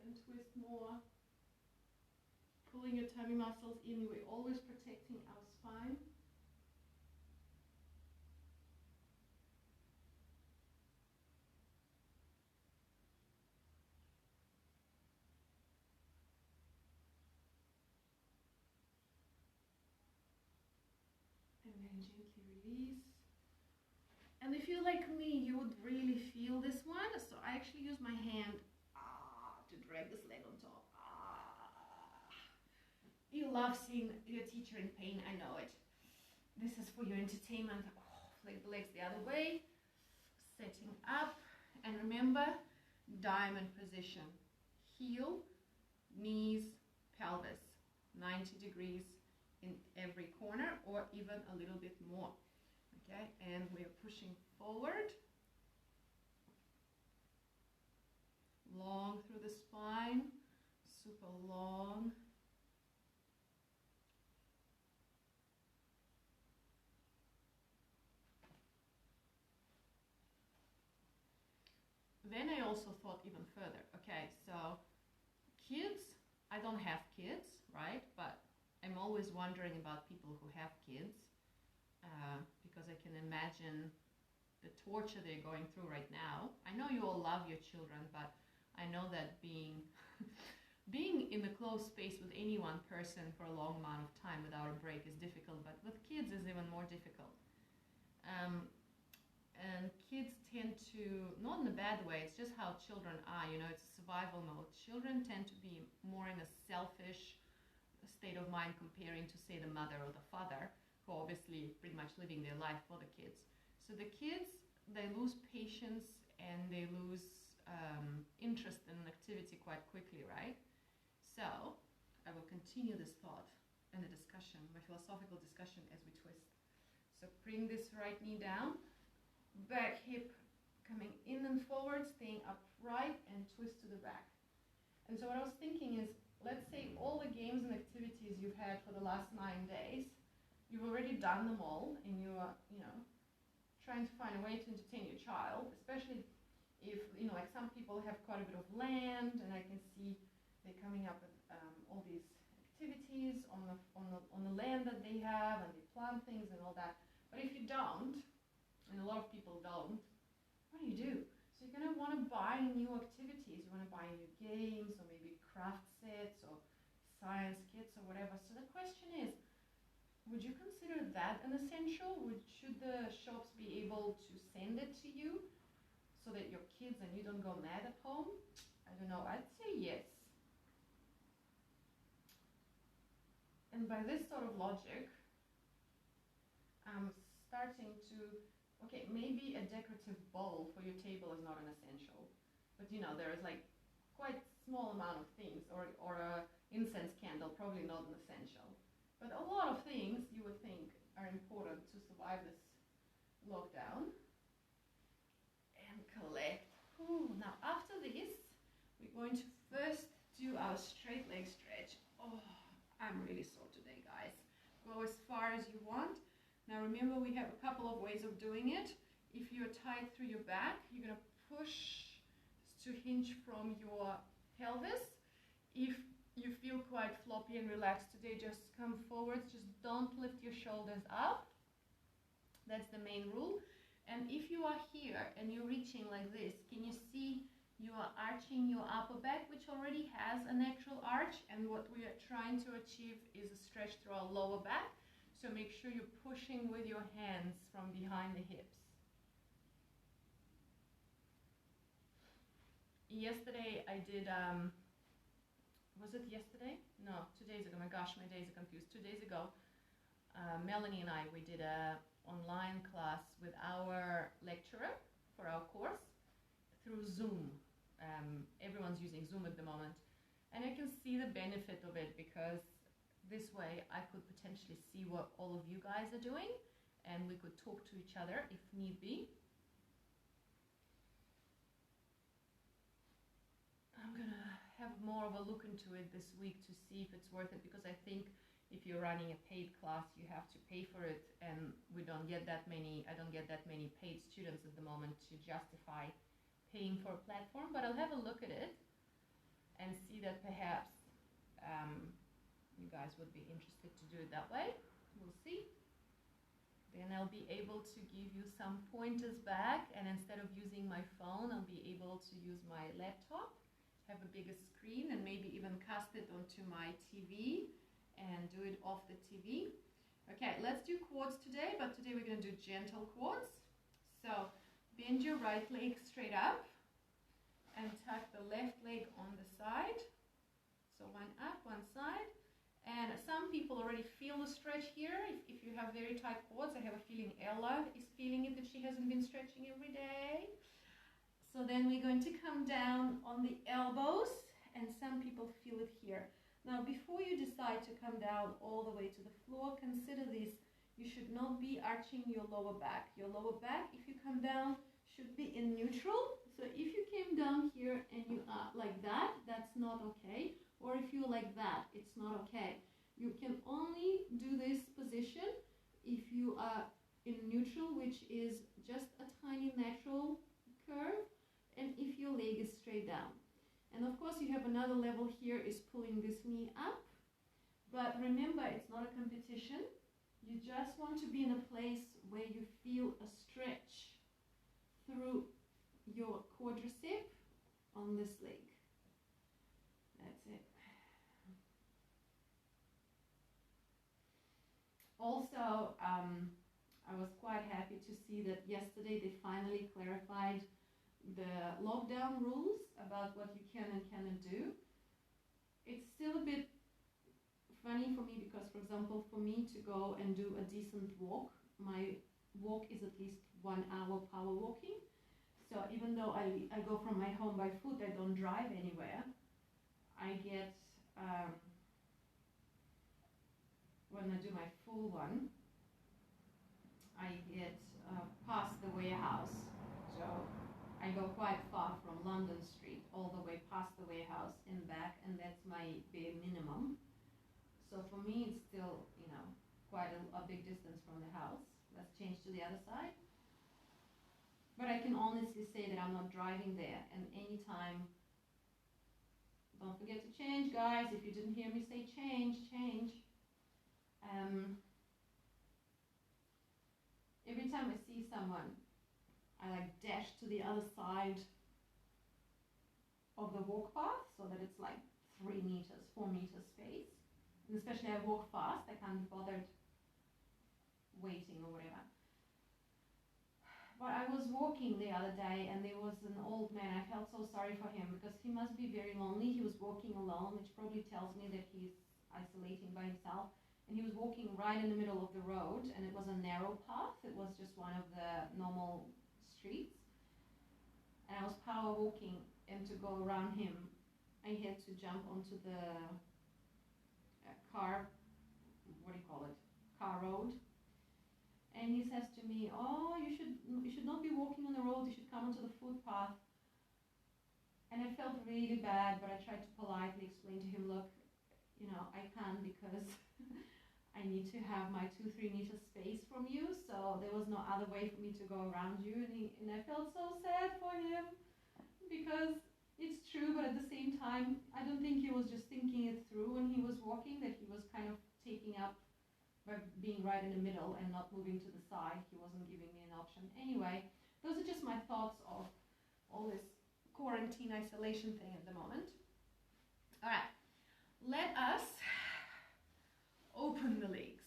And twist more. Pulling your tummy muscles in. We're always protecting our spine. And then gently release. And if you're like me, you would really feel this one. So I actually use my hand to drag this leg on top. You love seeing your teacher in pain, I know it. This is for your entertainment. Flick the legs the other way. Setting up. And remember, diamond position. Heel, knees, pelvis. 90 degrees in every corner, or even a little bit more. Okay, and we're pushing forward. Long through the spine, super long. Then I also thought even further. Okay, so kids, I don't have kids, right? But I'm always wondering about people who have kids, because I can imagine the torture they're going through right now. I know you all love your children, but I know that being in the closed space with any one person for a long amount of time without a break is difficult, but with kids is even more difficult. And kids tend to, not in a bad way, it's just how children are, you know, it's a survival mode. Children tend to be more in a selfish state of mind comparing to, say, the mother or the father, who are obviously pretty much living their life for the kids. So the kids, they lose patience and they lose interest in an activity quite quickly, right? So I will continue this thought and the discussion, my philosophical discussion, as we twist. So bring this right knee down, back hip coming in and forward, staying upright, and twist to the back. And so what I was thinking is, let's say all the games and activities you've had for the last 9 days, you've already done them all, and you are, you know, trying to find a way to entertain your child, especially if, you know, like some people have quite a bit of land, and I can see they're coming up with all these activities on the land that they have, and they plant things and all that. But if you don't, and a lot of people don't, what do? So you're going to want to buy new activities. You want to buy new games, or maybe craft sets, or science kits, or whatever. So the question is, would you consider that an essential? Should the shops be able to send it to you so that your kids and you don't go mad at home? I don't know. I'd say yes. And by this sort of logic, I'm starting to, okay, maybe a decorative bowl for your table is not an essential, but you know, there is like quite small amount of things, or a incense candle, probably not an essential. But a lot of things you would think are important to survive this lockdown. And collect. Ooh, now after this, we're going to first do our straight leg stretch. Oh, I'm really sore today, guys. Go as far as you want. Now remember, we have a couple of ways of doing it. If you're tight through your back, you're going to push to hinge from your pelvis. If you feel quite floppy and relaxed today, just come forward. Just don't lift your shoulders up. That's the main rule. And if you are here and you're reaching like this, can you see you are arching your upper back, which already has a natural arch, and what we are trying to achieve is a stretch through our lower back. So make sure you're pushing with your hands from behind the hips. Yesterday I did, was it yesterday? No, 2 days ago. My gosh, my days are confused. 2 days ago, Melanie and I, we did a online class with our lecturer for our course through Zoom. Everyone's using Zoom at the moment, and I can see the benefit of it, because this way I could potentially see what all of you guys are doing, and we could talk to each other if need be. I'm gonna have more of a look into it this week to see if it's worth it, because I think if you're running a paid class, you have to pay for it, and we don't get that many, I don't get that many paid students at the moment to justify paying for a platform. But I'll have a look at it and see that perhaps you guys would be interested to do it that way. We'll see. Then I'll be able to give you some pointers back, and instead of using my phone, I'll be able to use my laptop, have a bigger screen, and maybe even cast it onto my TV and do it off the TV. Okay, let's do quads today, but today we're going to do gentle quads. So bend your right leg straight up and tuck the left leg on the side. So one up, one side. And some people already feel the stretch here. If you have very tight quads, I have a feeling Ella is feeling it if she hasn't been stretching every day. So then we're going to come down on the elbows, and some people feel it here. Now, before you decide to come down all the way to the floor, consider this. You should not be arching your lower back. Your lower back, if you come down, should be in neutral. So if you came down here and you are like that, that's not okay. Or if you're like that, it's not okay. You can only do this position if you are in neutral, which is just a tiny natural curve, and if your leg is straight down. And of course you have another level here, is pulling this knee up. But remember, it's not a competition. You just want to be in a place where you feel a stretch. your quadricep on this leg. That's it. Also, I was quite happy to see that yesterday they finally clarified the lockdown rules about what you can and cannot do. It's still a bit funny for me because, for example, for me to go and do a decent walk, my walk is at least 1 hour power walking. So even though I go from my home by foot, I don't drive anywhere, I get, when I do my full one, I get past the warehouse. So I go quite far from London Street all the way past the warehouse and back, and that's my bare minimum. So for me, it's still, you know, quite a big distance from the house. Let's change to the other side. But I can honestly say that I'm not driving there, and anytime, don't forget to change, guys. If you didn't hear me say change, change. Every time I see someone, I like dash to the other side of the walk path so that it's like 3 meters, 4 meters space. And especially I walk fast, I can't be bothered waiting or whatever. But I was walking the other day and there was an old man. I felt so sorry for him because he must be very lonely. He was walking alone, which probably tells me that he's isolating by himself. And he was walking right in the middle of the road, and it was a narrow path. It was just one of the normal streets. And I was power walking, and to go around him, I had to jump onto the car road. And he says to me, "Oh, you should not be walking on the road. You should come onto the footpath." And I felt really bad, but I tried to politely explain to him, "Look, you know, I can't because I need to have my 2-3 meter space from you, so there was no other way for me to go around you." And I felt so sad for him because it's true, but at the same time, I don't think he was just thinking it through when he was walking, that he was kind of taking up by being right in the middle and not moving to the side. He wasn't giving me an option. Anyway, those are just my thoughts of all this quarantine isolation thing at the moment. All right, let us open the legs.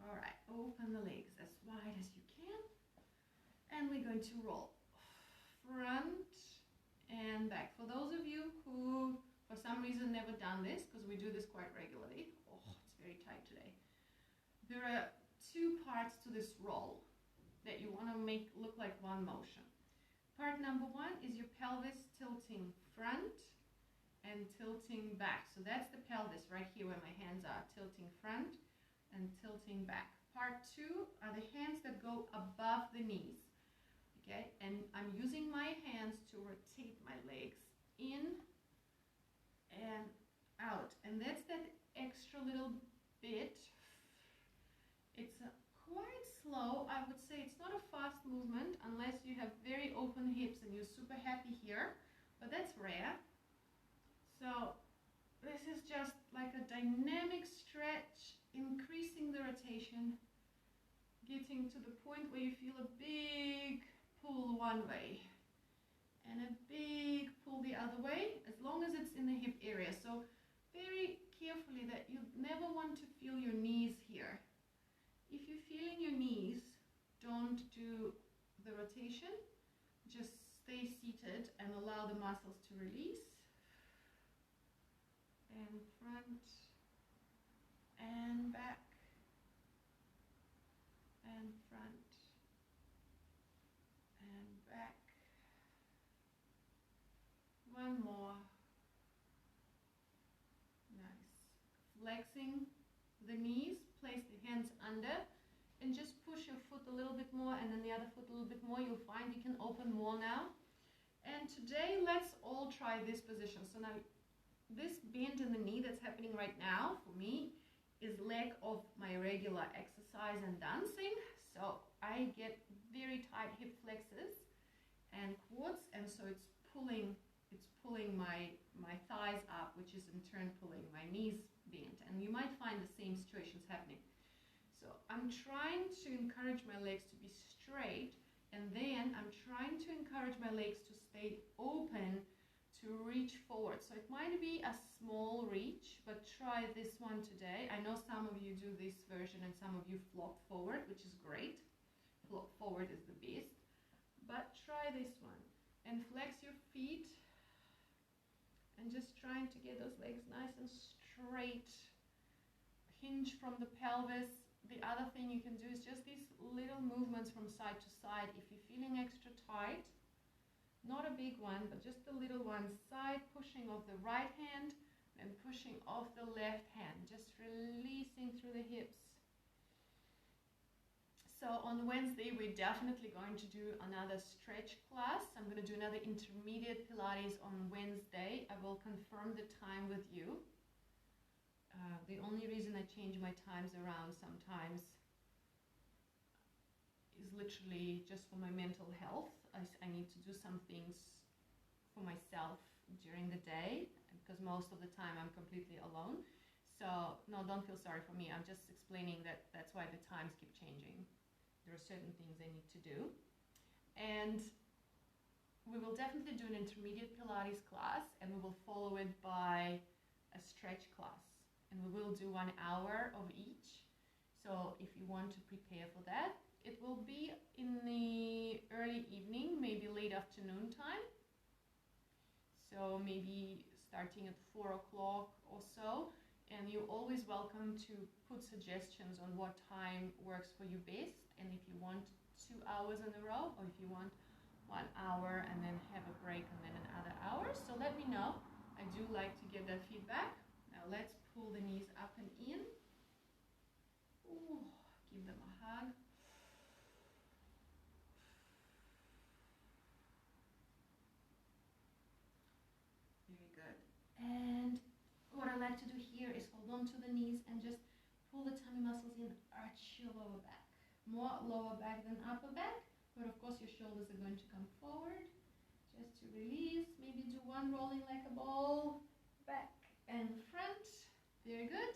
All right, open the legs as wide as you can. And we're going to roll front and back. For those of you who, for some reason, never done this, because we do this quite regularly. Oh, it's very tight today. There are 2 parts to this roll that you want to make look like one motion. Part number 1 is your pelvis tilting front and tilting back. So that's the pelvis right here where my hands are, tilting front and tilting back. Part 2 are the hands that go above the knees. Okay, and I'm using my hands to rotate my legs in and out. And that's that extra little bit. It's quite slow. I would say it's not a fast movement unless you have very open hips and you're super happy here, but that's rare. So this is just like a dynamic stretch, increasing the rotation, getting to the point where you feel a big pull one way and a big pull the other way, as long as it's in the hip area. So very carefully that you never want to feel your knees here. If you're feeling your knees, don't do the rotation. Just stay seated and allow the muscles to release. And front and back and front and back. One more. Nice. Flexing the knees, place the hands under and just push your foot a little bit more and then the other foot a little bit more. You'll find you can open more now. And today let's all try this position. So now this bend in the knee that's happening right now for me is leg of my regular exercise and dancing. So I get very tight hip flexors and quads, and so it's pulling my thighs up, which is in turn pulling my knees bent. And you might find the same situations happening. So I'm trying to encourage my legs to be straight And then I'm trying to encourage my legs to stay open, to reach forward. So it might be a small reach, but try this one today. I know some of you do this version and some of you flop forward, which is great. Flop forward is the best. But try this one and flex your feet and just trying to get those legs nice and straight. Hinge from the pelvis. The other thing you can do is just these little movements from side to side. If you're feeling extra tight, not a big one, but just a little one, side pushing of the right hand and pushing off the left hand, just releasing through the hips. So on Wednesday, we're definitely going to do another stretch class. I'm going to do another intermediate Pilates on Wednesday. I will confirm the time with you. The only reason I change my times around sometimes is literally just for my mental health. I need to do some things for myself during the day because most of the time I'm completely alone. So no, don't feel sorry for me. I'm just explaining that that's why the times keep changing. There are certain things I need to do. And we will definitely do an intermediate Pilates class, and we will follow it by a stretch class. And we will do 1 hour of each. So if you want to prepare for that, it will be in the early evening, maybe late afternoon time. So maybe starting at 4 o'clock or so. And you're always welcome to put suggestions on what time works for you best. And if you want 2 hours in a row, or if you want 1 hour and then have a break and then another hour. So let me know. I do like to get that feedback. Now let's pull the knees up and in. Ooh, give them a hug. Very good. And what I like to do here is hold on to the knees and just pull the tummy muscles in, arch your lower back. More lower back than upper back, but of course your shoulders are going to come forward. Just to release, maybe do one rolling like a ball, back and front. Very good.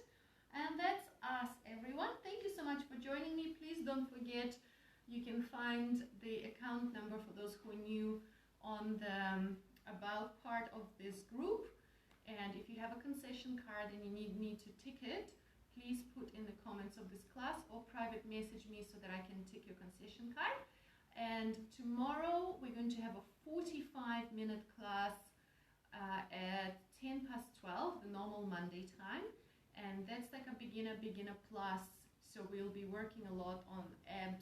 And that's us, everyone. Thank you so much for joining me. Please don't forget, you can find the account number for those who are new on the about part of this group. And if you have a concession card and you need me to tick it, please put in the comments of this class or private message me so that I can tick your concession card. And tomorrow we're going to have a 45-minute class at 10 past 12, the normal Monday time. And that's like a beginner plus. So we'll be working a lot on abs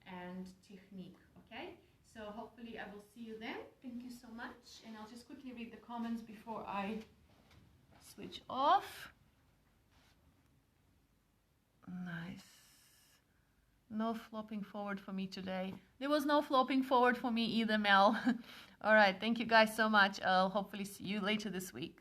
and technique, okay? So hopefully I will see you then. Thank you so much. And I'll just quickly read the comments before I switch off. Nice. No flopping forward for me today. There was no flopping forward for me either, Mel. All right. Thank you guys so much. I'll hopefully see you later this week.